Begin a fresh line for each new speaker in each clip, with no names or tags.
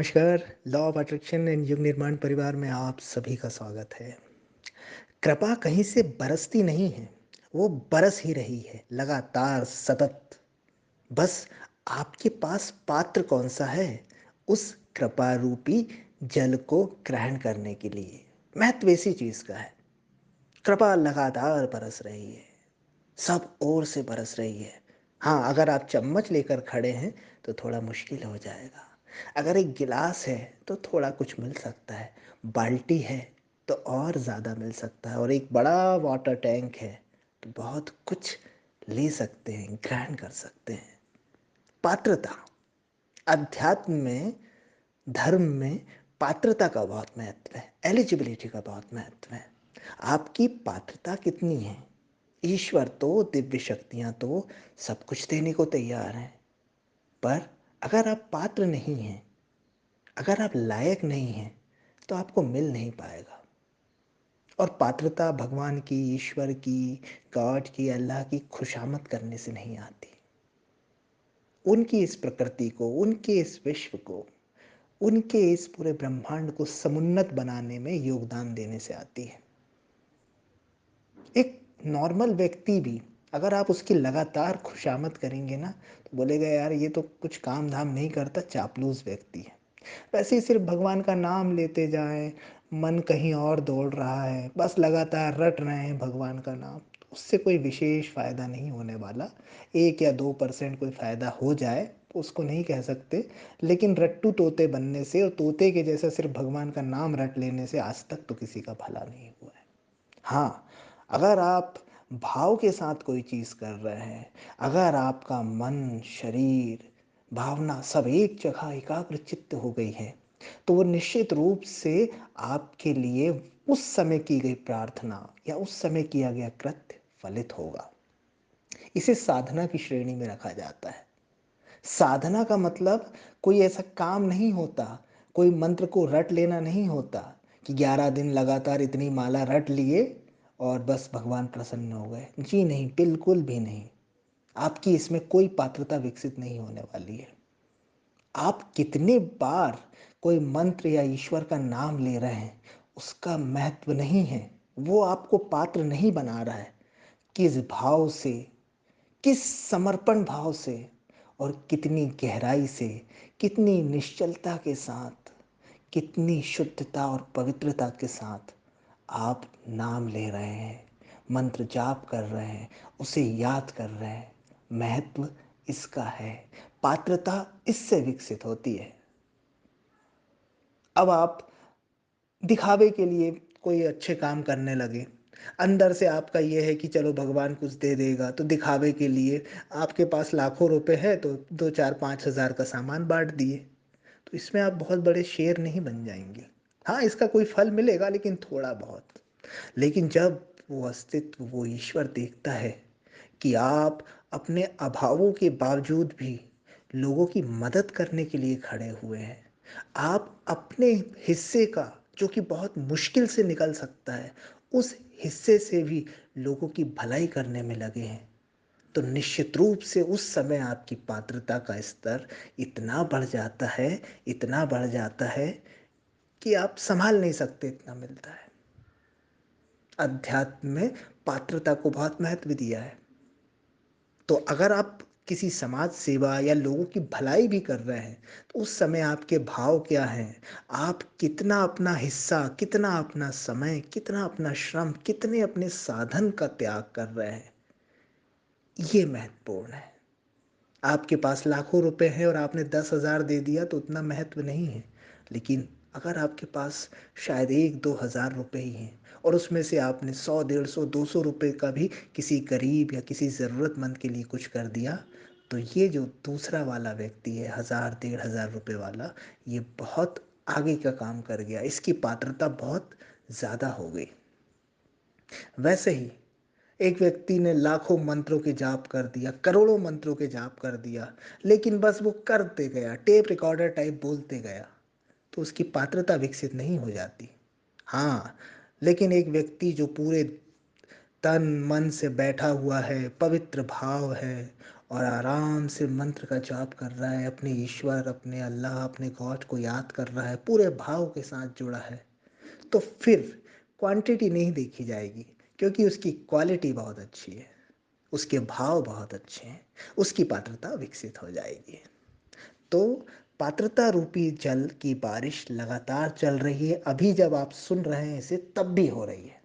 नमस्कार। Law of attraction and युग निर्माण परिवार में आप सभी का स्वागत है। कृपा कहीं से बरसती नहीं है, वो बरस ही रही है लगातार सतत। बस आपके पास पात्र कौन सा है उस कृपा रूपी जल को ग्रहण करने के लिए। महत्व इसी चीज का है। कृपा लगातार बरस रही है, सब ओर से बरस रही है। हाँ, अगर आप चम्मच लेकर खड़े हैं तो थोड़ा मुश्किल हो जाएगा। अगर एक गिलास है तो थोड़ा कुछ मिल सकता है। बाल्टी है तो और ज़्यादा मिल सकता है, और एक बड़ा वाटर टैंक है तो बहुत कुछ ले सकते हैं, ग्रहण कर सकते हैं। पात्रता, अध्यात्म में, धर्म में पात्रता का बहुत महत्व है, एलिजिबिलिटी का बहुत महत्व है। आपकी पात्रता कितनी है? ईश्वर तो, दिव्य शक्तियां तो सब कुछ देने को तैयार हैं, पर अगर आप पात्र नहीं हैं, अगर आप लायक नहीं हैं, तो आपको मिल नहीं पाएगा। और पात्रता भगवान की, ईश्वर की, गॉड की, अल्लाह की खुशामद करने से नहीं आती। उनकी इस प्रकृति को, उनके इस विश्व को, उनके इस पूरे ब्रह्मांड को समुन्नत बनाने में योगदान देने से आती है। एक नॉर्मल व्यक्ति भी अगर आप उसकी लगातार खुशामद करेंगे ना, तो बोलेगा यार ये तो कुछ काम धाम नहीं करता, चापलूस व्यक्ति है। वैसे ही सिर्फ भगवान का नाम लेते जाएं, मन कहीं और दौड़ रहा है, बस लगातार रट रहे हैं भगवान का नाम, तो उससे कोई विशेष फायदा नहीं होने वाला। 1 या 2% कोई फायदा हो जाए तो उसको नहीं कह सकते, लेकिन रट्टू तोते बनने से और तोते के जैसा सिर्फ भगवान का नाम रट लेने से आज तक तो किसी का भला नहीं हुआ है। हाँ, अगर आप भाव के साथ कोई चीज़ कर रहे हैं, अगर आपका मन, शरीर, भावना सब एक जगह एकाग्र चित्त हो गई है, तो वो निश्चित रूप से आपके लिए उस समय की गई प्रार्थना या उस समय किया गया कृत्य फलित होगा। इसे साधना की श्रेणी में रखा जाता है। साधना का मतलब कोई ऐसा काम नहीं होता, कोई मंत्र को रट लेना नहीं होता कि 11 दिन लगातार इतनी माला रट लिए और बस भगवान प्रसन्न हो गए। जी नहीं, बिल्कुल भी नहीं। आपकी इसमें कोई पात्रता विकसित नहीं होने वाली है। आप कितने बार कोई मंत्र या ईश्वर का नाम ले रहे हैं उसका महत्व नहीं है। वो आपको पात्र नहीं बना रहा है। किस भाव से, किस समर्पण भाव से और कितनी गहराई से, कितनी निश्चलता के साथ, कितनी शुद्धता और पवित्रता के साथ आप नाम ले रहे हैं, मंत्र जाप कर रहे हैं, उसे याद कर रहे हैं, महत्व इसका है। पात्रता इससे विकसित होती है। अब आप दिखावे के लिए कोई अच्छे काम करने लगे, अंदर से आपका ये है कि चलो भगवान कुछ दे देगा, तो दिखावे के लिए आपके पास लाखों रुपए है तो 2 4 5 हज़ार का सामान बांट दिए, तो इसमें आप बहुत बड़े शेर नहीं बन जाएंगे। हाँ, इसका कोई फल मिलेगा लेकिन थोड़ा बहुत। लेकिन जब वो अस्तित्व, वो ईश्वर देखता है कि आप अपने अभावों के बावजूद भी लोगों की मदद करने के लिए खड़े हुए हैं, आप अपने हिस्से का, जो कि बहुत मुश्किल से निकल सकता है, उस हिस्से से भी लोगों की भलाई करने में लगे हैं, तो निश्चित रूप से उस समय आपकी पात्रता का स्तर इतना बढ़ जाता है, इतना बढ़ जाता है कि आप संभाल नहीं सकते, इतना मिलता है। अध्यात्म में पात्रता को बहुत महत्व दिया है। तो अगर आप किसी समाज सेवा या लोगों की भलाई भी कर रहे हैं, तो उस समय आपके भाव क्या हैं? आप कितना अपना हिस्सा, कितना अपना समय, कितना अपना श्रम, कितने अपने साधन का त्याग कर रहे हैं, ये महत्वपूर्ण है। आपके पास लाखों रुपए हैं और आपने 10,000 दे दिया तो उतना महत्व नहीं है। लेकिन अगर आपके पास शायद 1 2 हज़ार रुपए ही हैं और उसमें से आपने 100 150 200 रुपए का भी किसी गरीब या किसी ज़रूरतमंद के लिए कुछ कर दिया, तो ये जो दूसरा वाला व्यक्ति है, 1,000 1,500 रुपए वाला, ये बहुत आगे का काम कर गया, इसकी पात्रता बहुत ज़्यादा हो गई। वैसे ही एक व्यक्ति ने लाखों मंत्रों के जाप कर दिया, करोड़ों मंत्रों के जाप कर दिया, लेकिन बस वो करते गया, टेप रिकॉर्डर टाइप बोलते गया, तो उसकी पात्रता विकसित नहीं हो जाती। हाँ, लेकिन एक व्यक्ति जो पूरे तन मन से बैठा हुआ है, पवित्र भाव है और आराम से मंत्र का जाप कर रहा है, अपने ईश्वर, अपने अल्लाह, अपने गॉड को याद कर रहा है, पूरे भाव के साथ जुड़ा है, तो फिर क्वांटिटी नहीं देखी जाएगी, क्योंकि उसकी क्वालिटी बहुत अच्छी है, उसके भाव बहुत अच्छे हैं, उसकी पात्रता विकसित हो जाएगी। तो पात्रता रूपी जल की बारिश लगातार चल रही है, अभी जब आप सुन रहे हैं इसे तब भी हो रही है।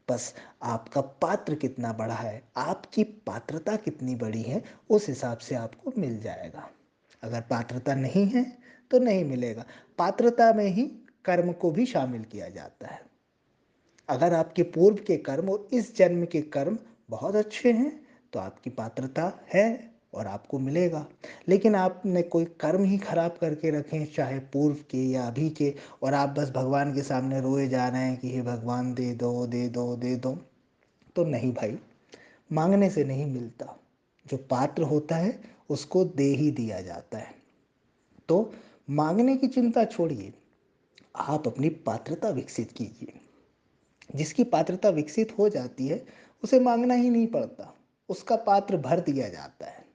बस आपका पात्र कितना बड़ा है, आपकी पात्रता कितनी बड़ी है, उस हिसाब से आपको मिल जाएगा। अगर पात्रता नहीं है तो नहीं मिलेगा। पात्रता में ही कर्म को भी शामिल किया जाता है। अगर आपके पूर्व के कर्म और इस जन्म के कर्म बहुत अच्छे हैं तो आपकी पात्रता है और आपको मिलेगा। लेकिन आपने कोई कर्म ही खराब करके रखे हैं, चाहे पूर्व के या अभी के, और आप बस भगवान के सामने रोए जा रहे हैं कि हे भगवान दे दो दे दो दे दो, तो नहीं भाई, मांगने से नहीं मिलता। जो पात्र होता है उसको दे ही दिया जाता है। तो मांगने की चिंता छोड़िए, आप अपनी पात्रता विकसित कीजिए। जिसकी पात्रता विकसित हो जाती है उसे मांगना ही नहीं पड़ता, उसका पात्र भर दिया जाता है।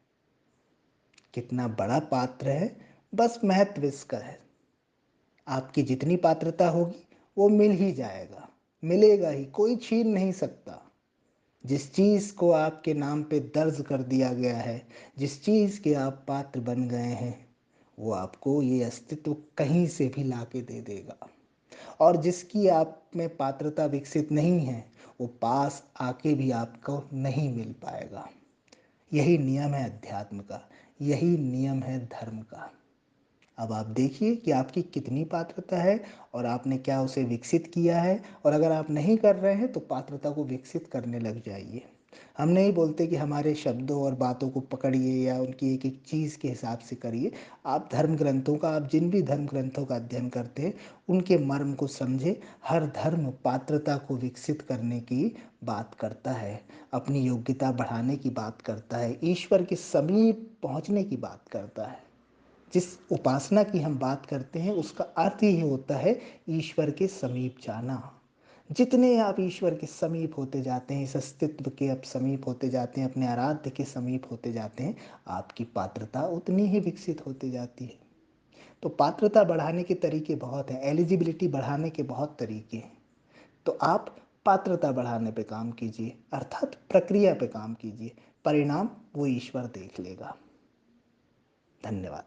कितना बड़ा पात्र है बस महत्व इसका है। आपकी जितनी पात्रता होगी वो मिल ही जाएगा, मिलेगा ही, कोई छीन नहीं सकता। जिस चीज़ को आपके नाम पे दर्ज कर दिया गया है, जिस चीज़ के आप पात्र बन गए हैं, वो आपको ये अस्तित्व कहीं से भी ला के दे देगा। और जिसकी आप में पात्रता विकसित नहीं है वो पास आके भी आपको नहीं मिल पाएगा। यही नियम है अध्यात्म का, यही नियम है धर्म का। अब आप देखिए कि आपकी कितनी पात्रता है और आपने क्या उसे विकसित किया है, और अगर आप नहीं कर रहे हैं तो पात्रता को विकसित करने लग जाइए। हम नहीं बोलते कि हमारे शब्दों और बातों को पकड़िए या उनकी एक एक चीज़ के हिसाब से करिए। आप धर्म ग्रंथों का, आप जिन भी धर्म ग्रंथों का अध्ययन करते हैं उनके मर्म को समझे। हर धर्म पात्रता को विकसित करने की बात करता है, अपनी योग्यता बढ़ाने की बात करता है, ईश्वर के समीप पहुंचने की बात करता है। जिस उपासना की हम बात करते हैं उसका अर्थ ही होता है ईश्वर के समीप जाना। जितने आप ईश्वर के समीप होते जाते हैं, इस अस्तित्व के आप समीप होते जाते हैं, अपने आराध्य के समीप होते जाते हैं, आपकी पात्रता उतनी ही विकसित होती जाती है। तो पात्रता बढ़ाने के तरीके बहुत हैं, एलिजिबिलिटी बढ़ाने के बहुत तरीके हैं। तो आप पात्रता बढ़ाने पे काम कीजिए, अर्थात प्रक्रिया पे काम कीजिए, परिणाम वो ईश्वर देख लेगा। धन्यवाद।